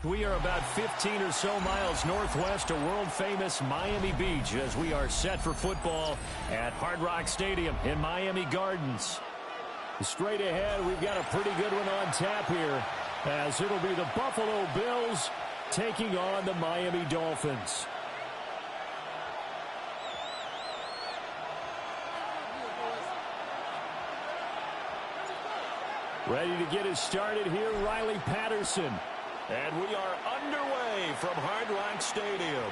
We are about 15 or so miles northwest of world-famous Miami Beach as we are set for football at Hard Rock Stadium in Miami Gardens. Straight ahead, we've got a pretty good one on tap here as it'll be the Buffalo Bills taking on the Miami Dolphins. Ready to get us started here, Riley Patterson. And we are underway from Hard Rock Stadium.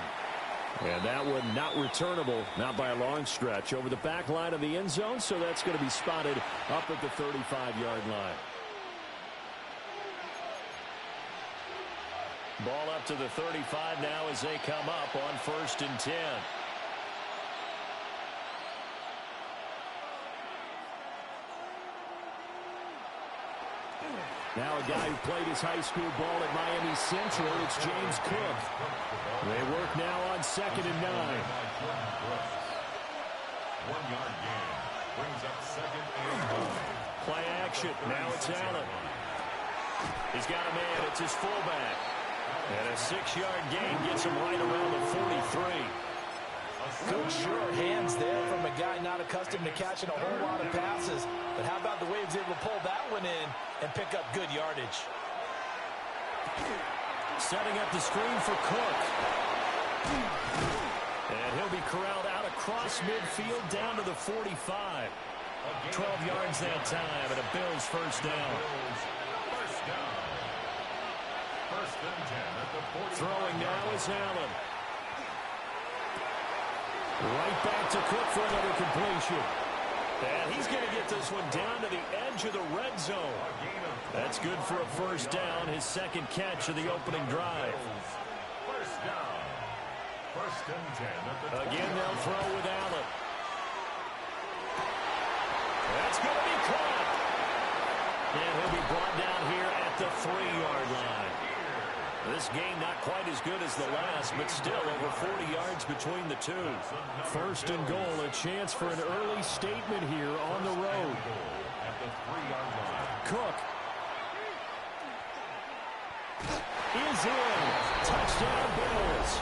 And that one not returnable, not by a long stretch, over the back line of the end zone, so that's going to be spotted up at the 35-yard line. Ball up to the 35 now as they come up on 1st and 10. Now a guy who played his high school ball at Miami Central, it's James Cook. They work now on 2nd and 9. 1-yard gain brings up 2nd and 9. Play action. Now it's Allen. He's got a man. It's his fullback. And a 6-yard gain gets him right around the 43. Good, sure hands there from a guy not accustomed to catching a whole lot of passes. But how about the way he was able to pull that one in and pick up good yardage? Setting up the screen for Cook. And he'll be corralled out across midfield down to the 45. 12 yards that time, and a Bills first down. First and 10 at the 40. Throwing now is Allen. Right back to Cook for another completion. And he's going to get this one down to the edge of the red zone. That's good for a first down, his second catch of the opening drive. First down. First and 10 at the 20. Again, they'll throw with Allen. That's going to be caught. And he'll be brought down here at the 3-yard line. This game not quite as good as the last, but still over 40 yards between the two. First and goal, a chance for an early statement here on the road. At the 3-yard line. Cook is in. Touchdown Bills.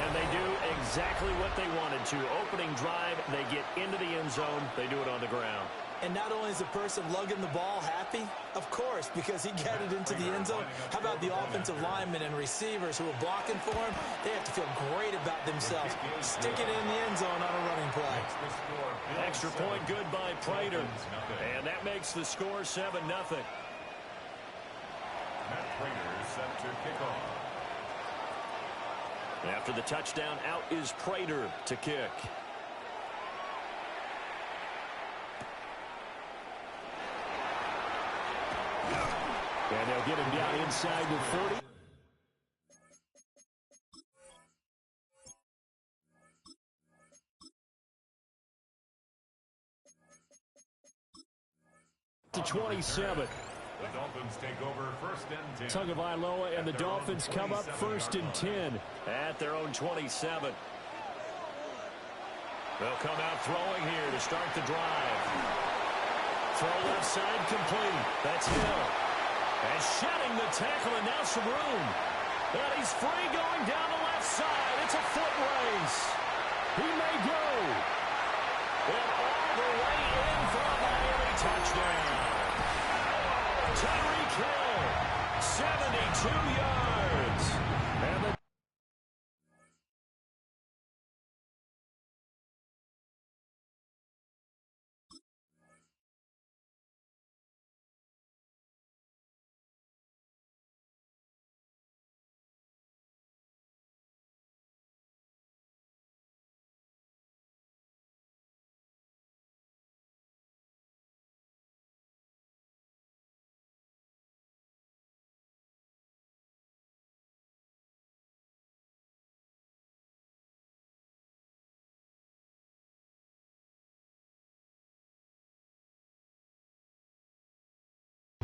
And they do exactly what they wanted to. Opening drive, they get into the end zone. They do it on the ground. And not only is the person lugging the ball happy, of course, because he got it into the end zone. How about the offensive linemen and receivers who are blocking for him? They have to feel great about themselves. Stick it in the end zone on a running play. Extra point good by Prater. And that makes the score 7-0. Matt Prater is set to kick off. After the touchdown, out is Prater to kick. And they'll get him down inside the 40. To 27. The Dolphins take over 1st and 10. Tagovailoa and the Dolphins come up 1st and 10 at their own 27. They'll come out throwing here to start the drive. Throw left side complete. That's Hill. And shedding the tackle, and now some room. And he's free going down the left side. It's a foot race. He may go. And all the way in for a Miami touchdown. Tyreek Hill, 72 yards. And the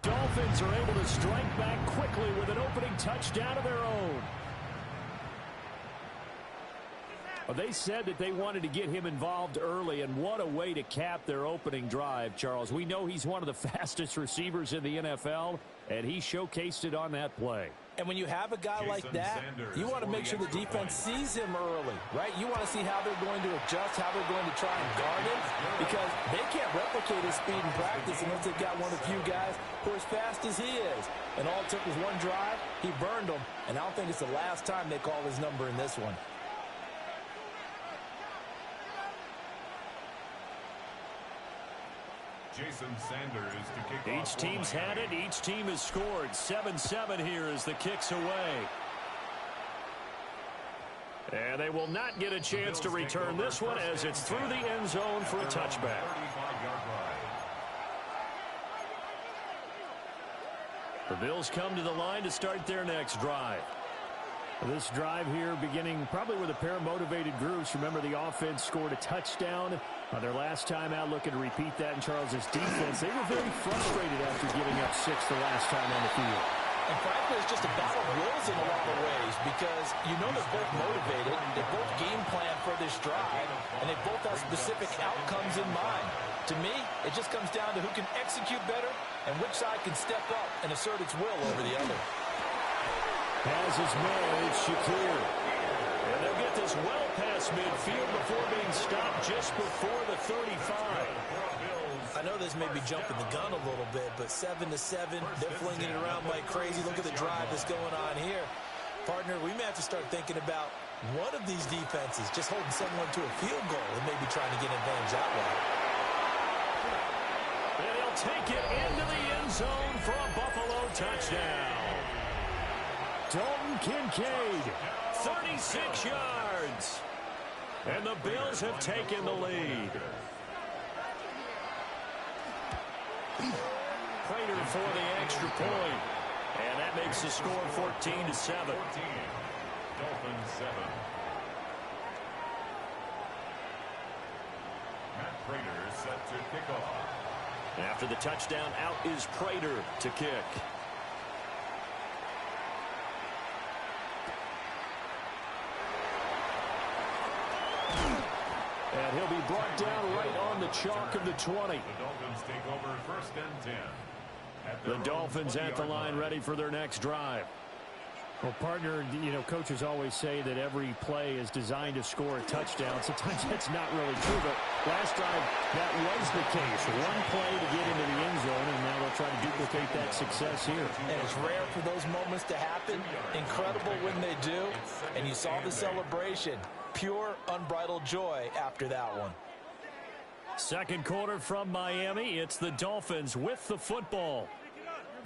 Dolphins are able to strike back quickly with an opening touchdown of their own. Well, they said that they wanted to get him involved early, and what a way to cap their opening drive, Charles. We know he's one of the fastest receivers in the NFL, and he showcased it on that play. And when you have a guy like that, you want to make sure the defense sees him early, right? You want to see how they're going to adjust, how they're going to try and guard him, because they can't replicate his speed in practice unless they've got one of the few guys who are as fast as he is. And all it took was one drive. He burned them, and I don't think it's the last time they call his number in this one. Jason Sanders to kick off. Each team's had it. Each team has scored. 7-7 here as the kick's away. And they will not get a chance to return this one as it's through the end zone for a touchback. The Bills come to the line to start their next drive. This drive here beginning probably with a pair of motivated groups. Remember, the offense scored a touchdown on their last time out, looking to repeat that in Charles's defense. They were very frustrated after giving up 6 the last time on the field. And frankly, it's just a battle of wills in a lot of ways because you know they're both motivated. They both game plan for this drive, and they both have specific outcomes in mind. To me, it just comes down to who can execute better and which side can step up and assert its will over the other. Has his man, it's Shakir. And they'll get this well past midfield before being stopped just before the 35. I know this may be jumping the gun a little bit, but 7-7, they're flinging it around like crazy. Look at the drive that's going on here. Partner, we may have to start thinking about one of these defenses just holding someone to a field goal and maybe trying to get an advantage that way. And he'll take it into the end zone for a Buffalo touchdown. Dalton Kincaid, 36 yards. And the Bills have taken the lead. Prater for the extra point. And that makes the score 14-7. Dolphins 7. Matt Prater set to kick off. After the touchdown, out is Prater to kick. And he'll be brought down right on the chalk of the 20. The Dolphins take over 1st and 10. The Dolphins at the line ready for their next drive. Well, partner, you know, coaches always say that every play is designed to score a touchdown. Sometimes that's not really true, but last drive, that was the case. One play to get into the end zone, and now they'll try to duplicate that success here. And it's rare for those moments to happen. Incredible when they do. And you saw the celebration. Pure, unbridled joy after that one. Second quarter from Miami. It's the Dolphins with the football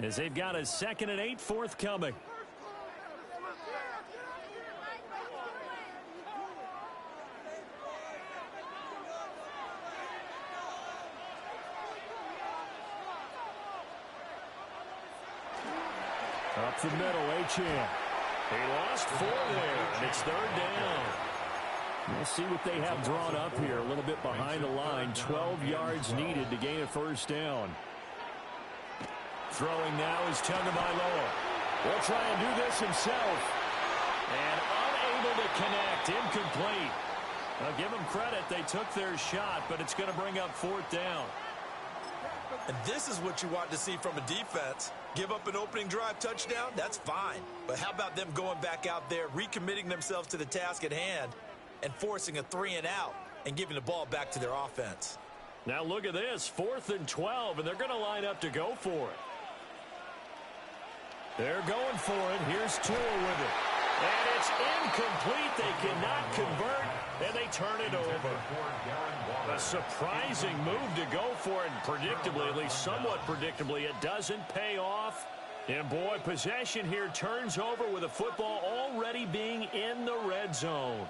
as they've got a 2nd and 8 forthcoming. Up the middle, Achane. He lost 4 there, and it's 3rd down. We'll see what they have drawn up here. A little bit behind the line. 12 yards needed to gain a 1st down. Throwing now is Tagovailoa. Will try and do this himself. And unable to connect. Incomplete. I'll give them credit. They took their shot, but it's going to bring up 4th down. And this is what you want to see from a defense. Give up an opening drive touchdown, that's fine. But how about them going back out there, recommitting themselves to the task at hand, and forcing a 3 and out and giving the ball back to their offense. Now look at this, 4th and 12, and they're going to line up to go for it. They're going for it. Here's Tua with it. And it's incomplete. They cannot convert, and they turn it over. A surprising move to go for it, and predictably, at least somewhat predictably, it doesn't pay off. And boy, possession here turns over with a football already being in the red zone.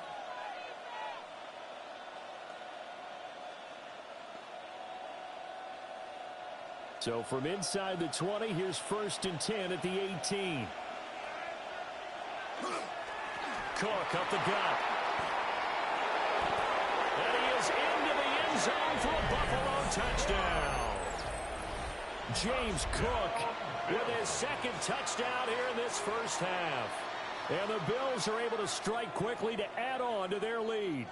So from inside the 20, here's 1st and 10 at the 18. Cook up the gut. And he is into the end zone for a Buffalo touchdown. James Cook with his 2nd touchdown here in this 1st half. And the Bills are able to strike quickly to add on to their lead.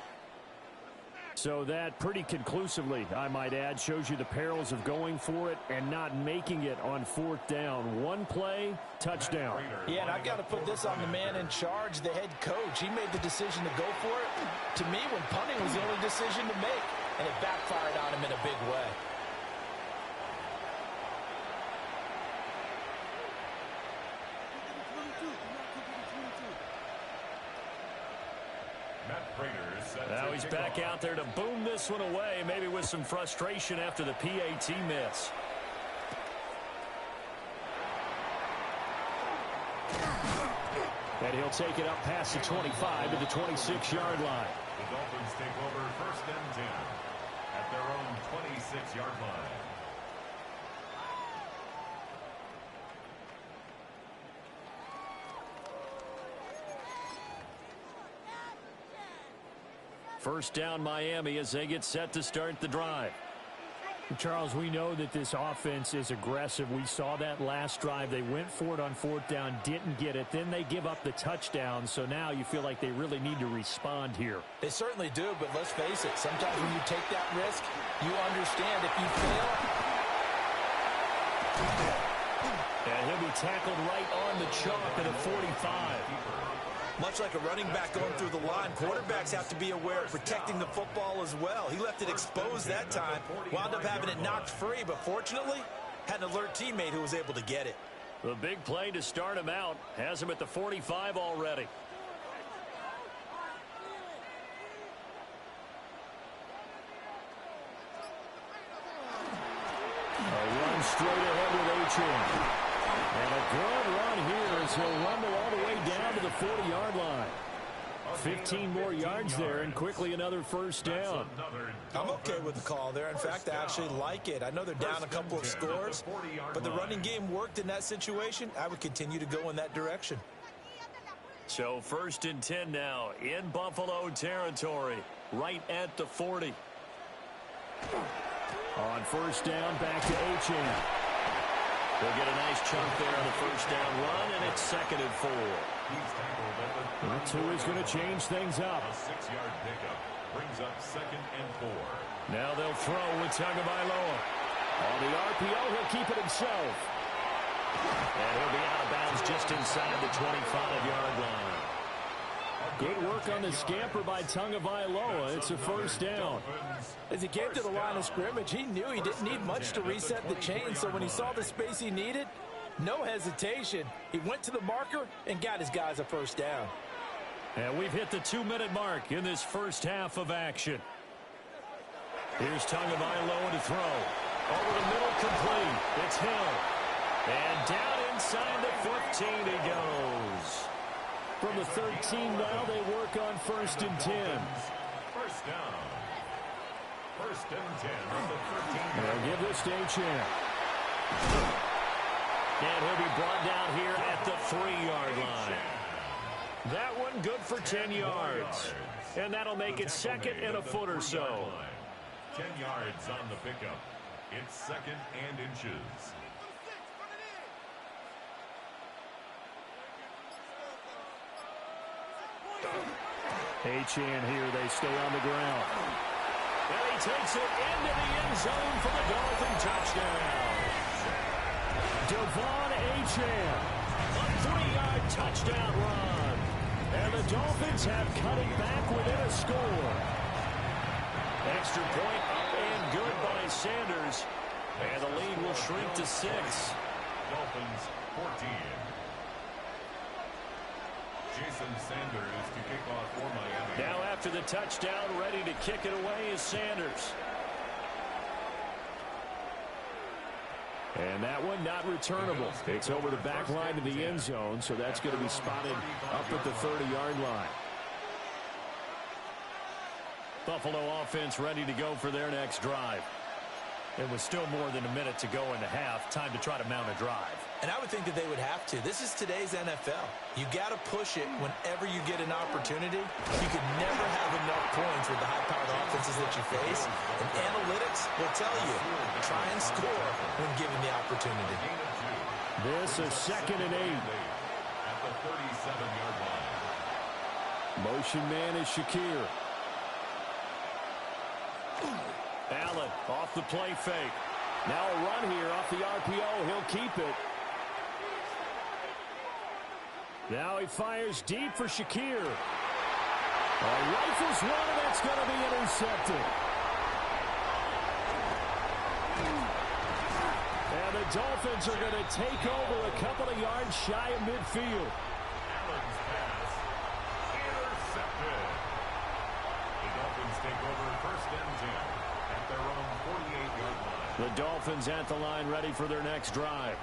So that pretty conclusively, I might add, shows you the perils of going for it and not making it on fourth down. One play, touchdown. Yeah, and I've got to put this on the man in charge, the head coach. He made the decision to go for it. To me, when punting was the only decision to make, and it backfired on him in a big way. Now he's back out there to boom this one away, maybe with some frustration after the PAT miss. And he'll take it up past the 25 to the 26-yard line. The Dolphins take over 1st and 10 at their own 26-yard line. First down Miami as they get set to start the drive. Charles, we know that this offense is aggressive. We saw that last drive. They went for it on fourth down, didn't get it. Then they give up the touchdown. So now you feel like they really need to respond here. They certainly do, but let's face it. Sometimes when you take that risk, you understand if you fail. And he'll be tackled right on the chalk at a 45. Much like a running back going through the line, quarterbacks have to be aware of protecting the football as well. He left it exposed that time, wound up having it knocked free, but fortunately, had an alert teammate who was able to get it. The big play to start him out has him at the 45 already. A run straight ahead with H.M. And a good run here as he'll rumble all the way down to the 40-yard line. 15 more yards there and quickly another first down. I'm okay with the call there. In fact, I actually like it. I know they're down a couple of scores, but the running game worked in that situation. I would continue to go in that direction. So 1st and 10 now in Buffalo territory, right at the 40. On first down, back to H.M. They'll get a nice chunk there on the first down run, and it's 2nd and 4. That's who is going to change things up. A 6-yard pickup brings up 2nd and 4. Now they'll throw with Tagovailoa. On the RPO, he'll keep it himself. And he'll be out of bounds just inside the 25-yard line. Good work on the scamper by Tagovailoa. It's a first down. As he came to the line of scrimmage, he knew he didn't need much to reset the chain, so when he saw the space he needed, no hesitation. He went to the marker and got his guys a first down. And we've hit the 2-minute mark in this first half of action. Here's Tagovailoa to throw. Over the middle, complete. It's Hill. And down inside the 15 he goes. From the 13 now, they work on 1st and 10. First down. 1st and 10 on the 13. They'll give this to H.M. And he'll be brought down here at the 3-yard line. That one good for 10 yards. And that'll make it 2nd and a foot or so. 10 yards on the pickup. It's 2nd and inches. H.M. here, they stay on the ground. And he takes it into the end zone for the Dolphin touchdown. Devon H.M. A 3-yard touchdown run. And the Dolphins have cut it back within a score. Extra point up and good by Sanders. And the lead will shrink to 6. Dolphins 14. Jason Sanders to kick off for Miami. Now after the touchdown, ready to kick it away is Sanders. And that one not returnable. It's over the back line of the end zone, so that's going to be spotted up at the 30-yard line. Buffalo offense ready to go for their next drive. And with still more than a minute to go in the half, time to try to mount a drive. And I would think that they would have to. This is today's NFL. You got to push it whenever you get an opportunity. You can never have enough points with the high-powered offenses that you face. And analytics will tell you, try and score when given the opportunity. This is 2nd and 8. At the 37-yard line. Motion man is Shakir. Allen off the play fake. Now a run here off the RPO. He'll keep it. Now he fires deep for Shakir. Rifles one, and that's going to be intercepted. And the Dolphins are going to take over a couple of yards shy of midfield. Allen's pass intercepted. The Dolphins take over first and 10 at their own 48-yard line. The Dolphins at the line ready for their next drive.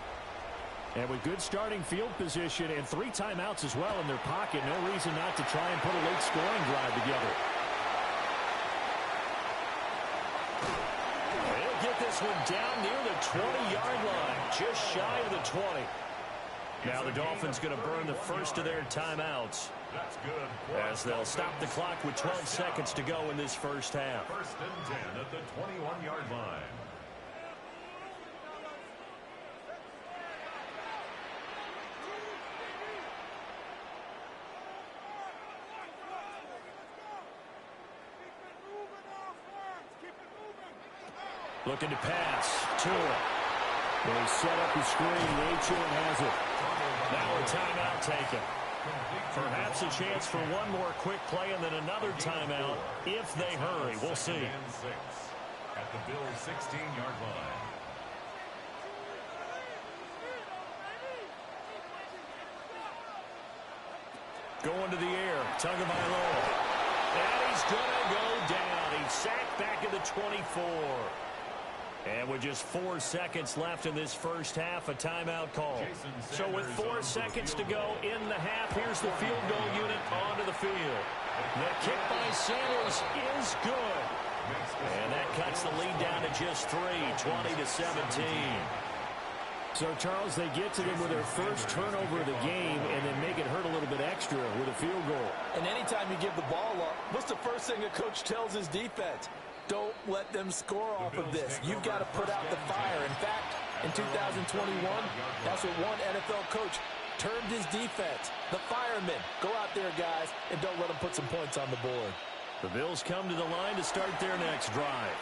And with good starting field position and 3 timeouts as well in their pocket, no reason not to try and put a late scoring drive together. They'll get this one down near the 20-yard line, just shy of the 20. Now the Dolphins going to burn the first of their timeouts. That's good. As they'll stop the clock with 12 seconds to go in this first half. First and 10 at the 21-yard line. Looking to pass. Tua. They set up the screen. Achane has it. Now a timeout taken. Perhaps a chance for one more quick play and then another timeout if they hurry. We'll see. And 6 at the Bills' 16-yard line. Going to the air. Tagovailoa. And he's going to go down. He's sacked back at the 24. And with just 4 seconds left in this first half, a timeout call. So with 4 seconds to go in the half, here's the field goal unit onto the field. The kick by Sanders is good. And that cuts the lead down to just 3, 20-17. So, Charles, they get to them with their first turnover of the game and then make it hurt a little bit extra with a field goal. And anytime you give the ball up, what's the first thing a coach tells his defense? Don't let them score off of this. You've got to put out the fire. In fact, in 2021, that's what one NFL coach termed his defense. The firemen. Go out there, guys, and don't let them put some points on the board. The Bills come to the line to start their next drive.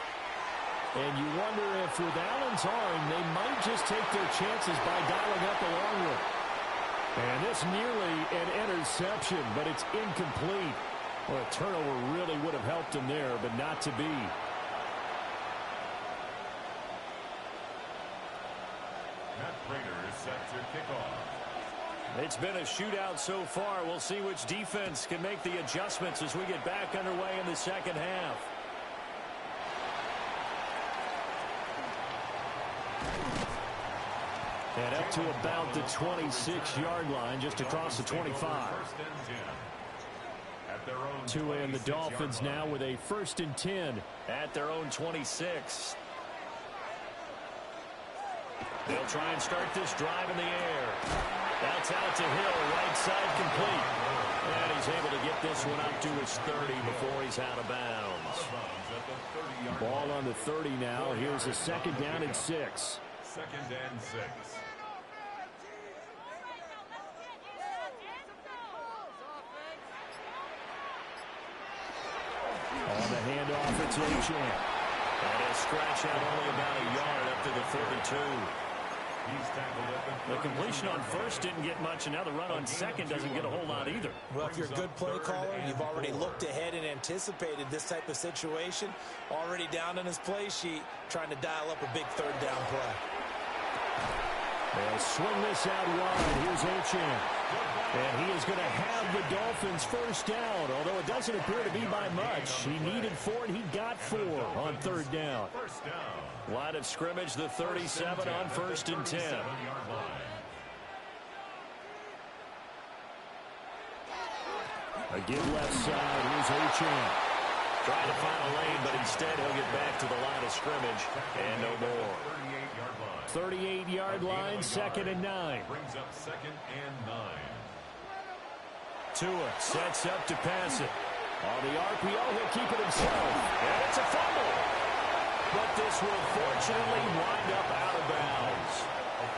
And you wonder if with Allen's arm, they might just take their chances by dialing up the long one. And this nearly an interception, but it's incomplete. Well, a turnover really would have helped him there, but not to be. Matt Prater is set to kick off. It's been a shootout so far. We'll see which defense can make the adjustments as we get back underway in the second half. And up to about the 26-yard line, just across the 25. Tua and the Dolphins now with a 1st and 10 at their own 26. They'll try and start this drive in the air. That's out to Hill, right side complete. And he's able to get this one up to his 30 before he's out of bounds. Ball on the 30 now. Here's a 2nd down and 6. 2nd and 6. On the handoff, it's Achane. And he'll scratch out only about a yard up to the 32. The completion on 1st didn't get much, and now the run on 2nd doesn't get a whole lot either. Well, if you're a good play caller, you've already looked ahead and anticipated this type of situation. Already down on his play sheet, trying to dial up a big 3rd down play. They'll swing this out wide. Here's Achane. And he is going to have the Dolphins' 1st down, although it doesn't appear to be by much. He needed 4, and he got 4 on 3rd down. Line of scrimmage, the 37 on 1st and 10. Again, left side. Here's Achane. Trying to find a lane, but instead he'll get back to the line of scrimmage. And no more. 38-yard line, 2nd and 9. Brings up 2nd and 9. Tua sets up to pass it. On the RPO, he'll keep it himself. And it's a fumble. But this will fortunately wind up out of bounds.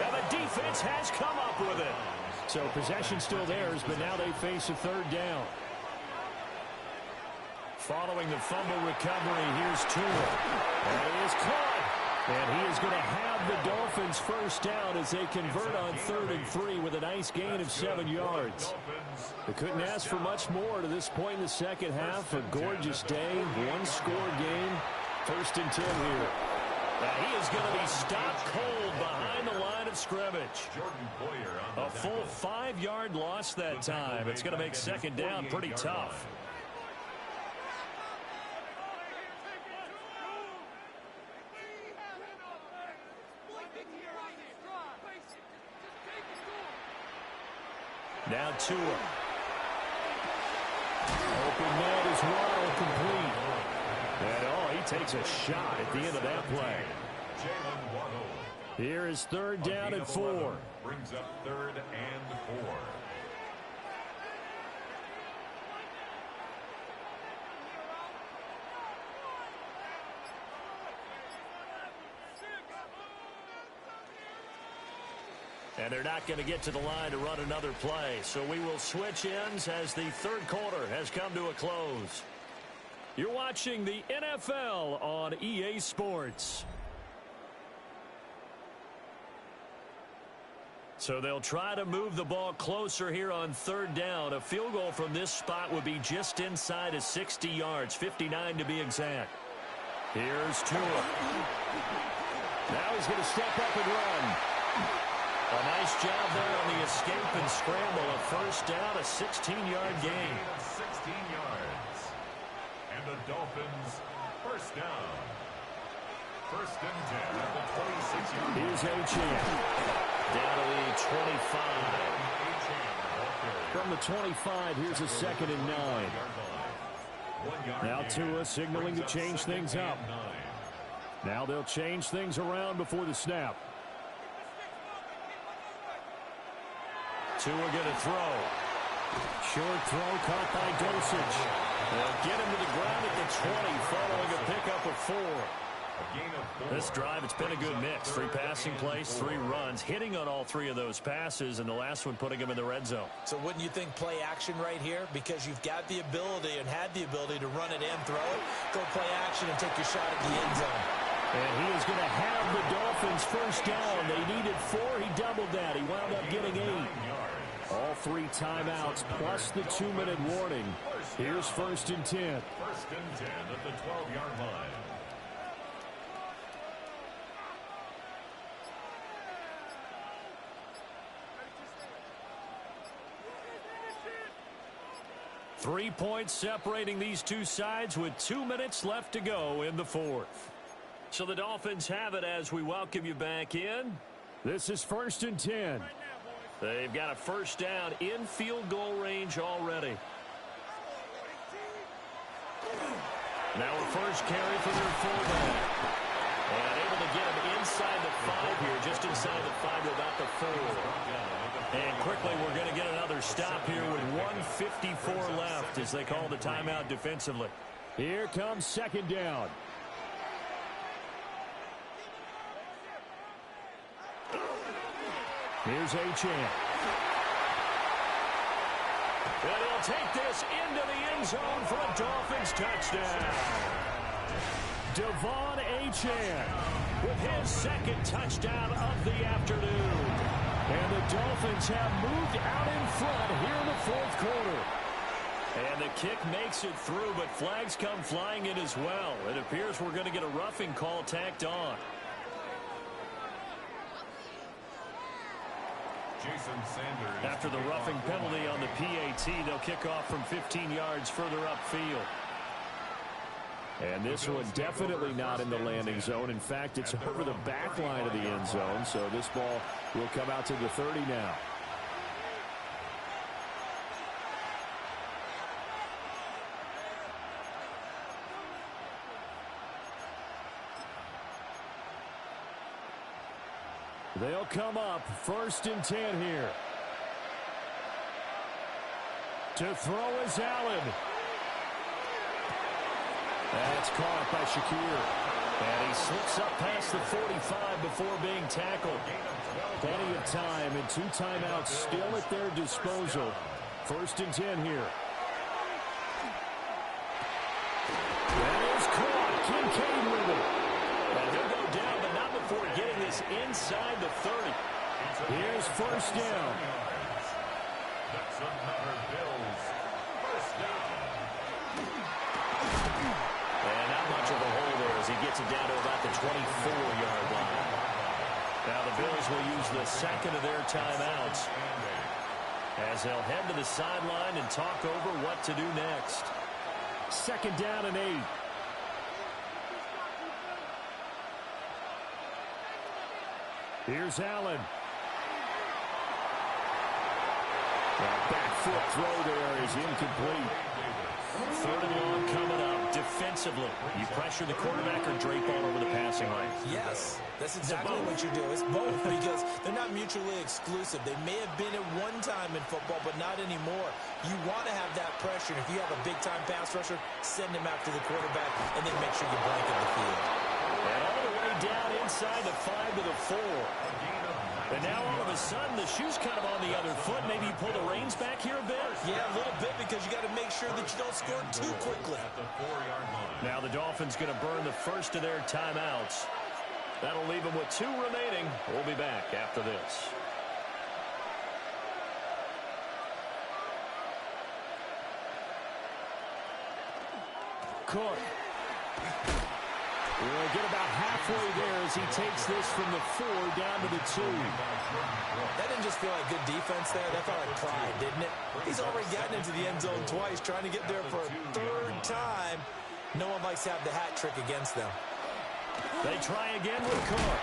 And the defense has come up with it. So possession still theirs, but now they face a third down. Following the fumble recovery, here's Tua. And he is caught. And he is going to have the Dolphins first down as they convert on 3rd and 3 with a nice gain of 7 yards. They couldn't ask for much more to this point in the second half. A gorgeous day, one-score game. 1st and 10 here. Now he is going to be stopped cold behind the line of scrimmage. A full 5-yard loss that time. It's going to make second down pretty tough. Now Tua. Open net is Waddle, complete. And he takes a shot at the end of that play. Here is 3rd down and 4. Brings up 3rd and 4. And they're not going to get to the line to run another play. So we will switch ends as the 3rd quarter has come to a close. You're watching the NFL on EA Sports. So they'll try to move the ball closer here on 3rd down. A field goal from this spot would be just inside of 60 yards, 59 to be exact. Here's Tua. Now he's going to step up and run. A nice job there on the escape and scramble. A first down, a 16-yard gain. 16 yards. And the Dolphins first down. 1st and 10 at the 26-yard line. Here's Achane. Down to the 25. From the 25, here's a 2nd and 9. Now Tua signaling to change things up. Now they'll change things around before the snap. Tua going to throw. Short throw caught by Dosage. They'll get him to the ground at the 20 following a pickup of 4. This drive, it's been a good mix. 3 passing plays, 3 runs, hitting on all 3 of those passes, and the last one putting him in the red zone. So wouldn't you think play action right here? Because you've got the ability and had the ability to run it and throw it. Go play action and take your shot at the end zone. And he is going to have the Dolphins first down. They needed 4. He doubled that. He wound up getting 8. All 3 timeouts plus the 2-minute warning. Here's 1st and 10. 1st and 10 at the 12-yard line. Three points separating these two sides with 2 minutes left to go in the 4th. So the Dolphins have it as we welcome you back in. This is 1st and 10. They've got a first down in field goal range already. Now a first carry for their fullback. And able to get him inside the 5 here, just inside the 5 to about the 4. And quickly we're going to get another stop here with 1:54 left as they call the timeout defensively. Here comes 2nd down. Here's Achane. And he'll take this into the end zone for a Dolphins touchdown. Devon Achane with his 2nd touchdown of the afternoon. And the Dolphins have moved out in front here in the 4th quarter. And the kick makes it through, but flags come flying in as well. It appears we're going to get a roughing call tacked on. After the roughing penalty on the PAT, they'll kick off from 15 yards further upfield. And this one definitely not in the landing zone. In fact, it's over the back line of the end zone, so this ball will come out to the 30 now. They'll come up 1st and 10 here. To throw is Allen. That's caught by Shakir. And he slips up past the 45 before being tackled. Plenty of time and 2 timeouts still at their disposal. 1st and 10 here. That is caught. Kincaid with it. And he'll go down, but not before getting this inside the 30. Here's 1st down. That's another Bills first down. And not much of a hole there as he gets it down to about the 24-yard line. Now the Bills will use the 2nd of their timeouts as they'll head to the sideline and talk over what to do next. 2nd down and 8. Here's Allen. That back foot throw there is incomplete. 3rd and long coming up. Defensively, you pressure the quarterback or drape all over the passing lane? Yes, that's exactly what you do. It's both because they're not mutually exclusive. They may have been at one time in football, but not anymore. You want to have that pressure. And if you have a big-time pass rusher, send him after the quarterback and then make sure you blanket the field. And all the way down inside the 5 to the 4. And now all of a sudden the shoe's kind of on the other foot. Maybe you pull the reins back here a bit? Yeah, a little bit because you got to make sure that you don't score too quickly. Now the Dolphins going to burn the 1st of their timeouts. That'll leave them with 2 remaining. We'll be back after this. Cook. We'll get about halfway there as he takes this from the 4 down to the 2. That didn't just feel like good defense there. That felt like pride, didn't it? He's already gotten into the end zone twice, trying to get there for a 3rd time. No one likes to have the hat trick against them. They try again with Cook.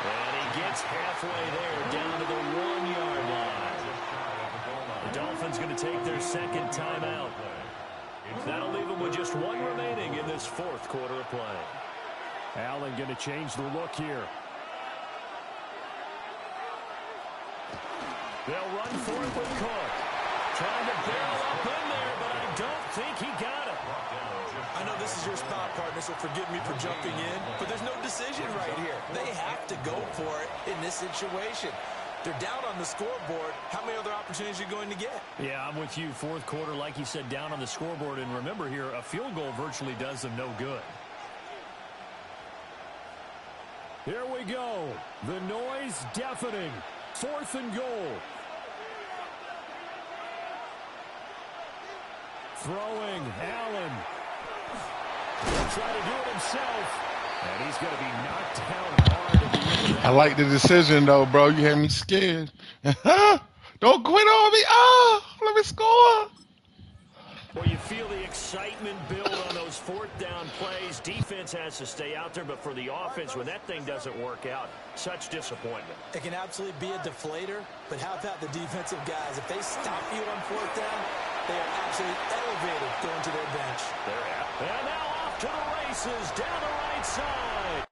And he gets halfway there, down to the 1-yard line. The Dolphins going to take their 2nd timeout. That'll leave them with just 1 remaining in this 4th quarter of play. Allen going to change the look here. They'll run for it with Cook. Trying to barrel up in there, but I don't think he got it. I know this is your spot, partner, so forgive me for jumping in, but there's no decision right here. They have to go for it in this situation. They're down on the scoreboard. How many other opportunities are you going to get? Yeah, I'm with you. 4th quarter, like you said, down on the scoreboard. And remember here, a field goal virtually does them no good. Here we go. The noise deafening. 4th and goal. Throwing, Allen. He'll try to do it himself. And he's going to be knocked down hard at the end. I like the decision, though, bro. You had me scared. Don't quit on me. Let me score. Well, you feel the excitement build on those 4th down plays. Defense has to stay out there, but for the offense, when that thing doesn't work out, such disappointment. It can absolutely be a deflator, but how about the defensive guys? If they stop you on 4th down, they are absolutely elevated going to their bench. They're out. And now off to the races down the right side.